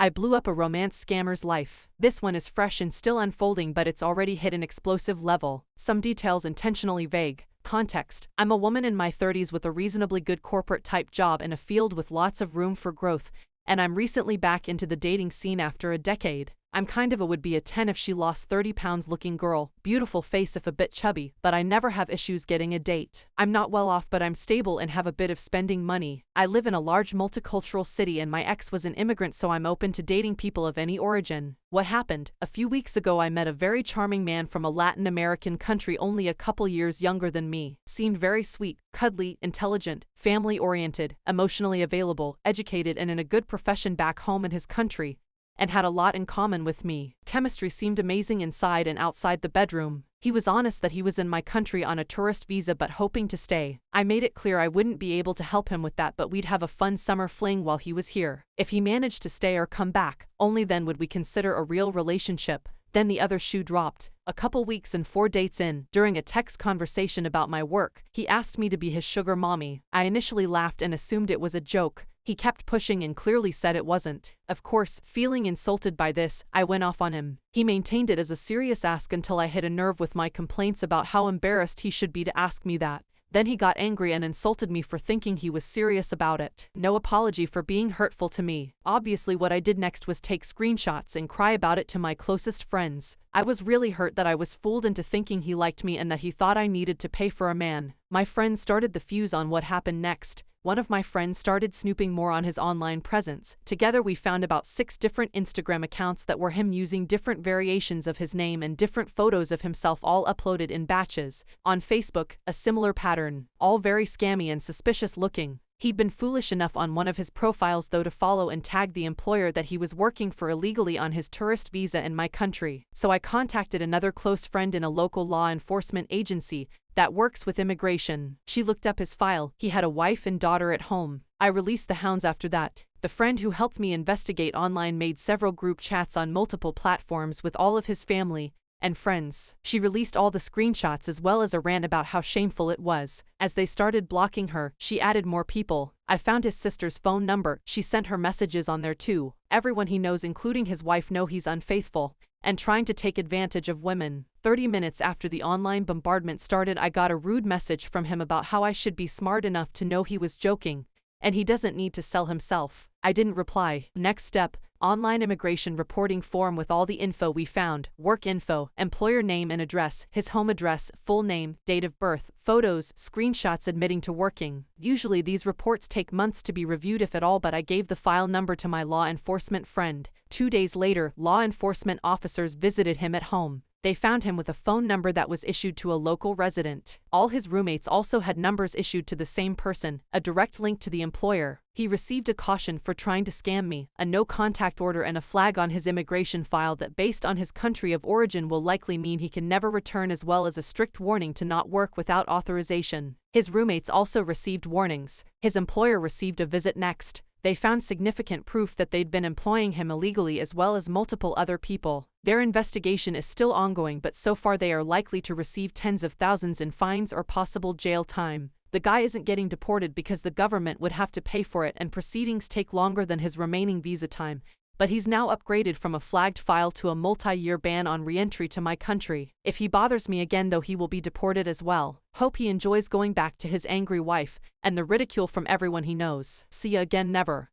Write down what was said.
I blew up a romance scammer's life. This one is fresh and still unfolding, but it's already hit an explosive level. Some details intentionally vague. Context: I'm a woman in my 30s with a reasonably good corporate-type job in a field with lots of room for growth, and I'm recently back into the dating scene after a decade. I'm kind of a would-be a 10 if she lost 30 pounds looking girl, beautiful face if a bit chubby, but I never have issues getting a date. I'm not well off, but I'm stable and have a bit of spending money. I live in a large multicultural city and my ex was an immigrant, so I'm open to dating people of any origin. What happened? A few weeks ago I met a very charming man from a Latin American country only a couple years younger than me. Seemed very sweet, cuddly, intelligent, family-oriented, emotionally available, educated and in a good profession back home in his country, and had a lot in common with me. Chemistry seemed amazing inside and outside the bedroom. He was honest that he was in my country on a tourist visa but hoping to stay. I made it clear I wouldn't be able to help him with that, but we'd have a fun summer fling while he was here. If he managed to stay or come back, only then would we consider a real relationship. Then the other shoe dropped. A couple weeks and 4 dates in, during a text conversation about my work, he asked me to be his sugar mommy. I initially laughed and assumed it was a joke. He kept pushing and clearly said it wasn't. Of course, feeling insulted by this, I went off on him. He maintained it as a serious ask until I hit a nerve with my complaints about how embarrassed he should be to ask me that. Then he got angry and insulted me for thinking he was serious about it. No apology for being hurtful to me. Obviously, what I did next was take screenshots and cry about it to my closest friends. I was really hurt that I was fooled into thinking he liked me and that he thought I needed to pay for a man. My friends started the fuse on what happened next. One of my friends started snooping more on his online presence. Together we found about 6 different Instagram accounts that were him using different variations of his name and different photos of himself, all uploaded in batches. On Facebook, a similar pattern, all very scammy and suspicious looking. He'd been foolish enough on one of his profiles though to follow and tag the employer that he was working for illegally on his tourist visa in my country. So I contacted another close friend in a local law enforcement agency that works with immigration. She looked up his file. He had a wife and daughter at home. I released the hounds after that. The friend who helped me investigate online made several group chats on multiple platforms with all of his family and friends. She released all the screenshots as well as a rant about how shameful it was. As they started blocking her, she added more people. I found his sister's phone number. She sent her messages on there too. Everyone he knows, including his wife, know he's unfaithful and trying to take advantage of women. 30 minutes after the online bombardment started, I got a rude message from him about how I should be smart enough to know he was joking, and he doesn't need to sell himself. I didn't reply. Next step, online immigration reporting form with all the info we found: work info, employer name and address, his home address, full name, date of birth, photos, screenshots admitting to working. Usually these reports take months to be reviewed if at all, but I gave the file number to my law enforcement friend. 2 days later, law enforcement officers visited him at home. They found him with a phone number that was issued to a local resident. All his roommates also had numbers issued to the same person, a direct link to the employer. He received a caution for trying to scam me, a no-contact order and a flag on his immigration file that based on his country of origin will likely mean he can never return, as well as a strict warning to not work without authorization. His roommates also received warnings. His employer received a visit next. They found significant proof that they'd been employing him illegally as well as multiple other people. Their investigation is still ongoing, but so far they are likely to receive tens of thousands in fines or possible jail time. The guy isn't getting deported because the government would have to pay for it and proceedings take longer than his remaining visa time, but he's now upgraded from a flagged file to a multi-year ban on re-entry to my country. If he bothers me again though, he will be deported as well. Hope he enjoys going back to his angry wife and the ridicule from everyone he knows. See ya again, never.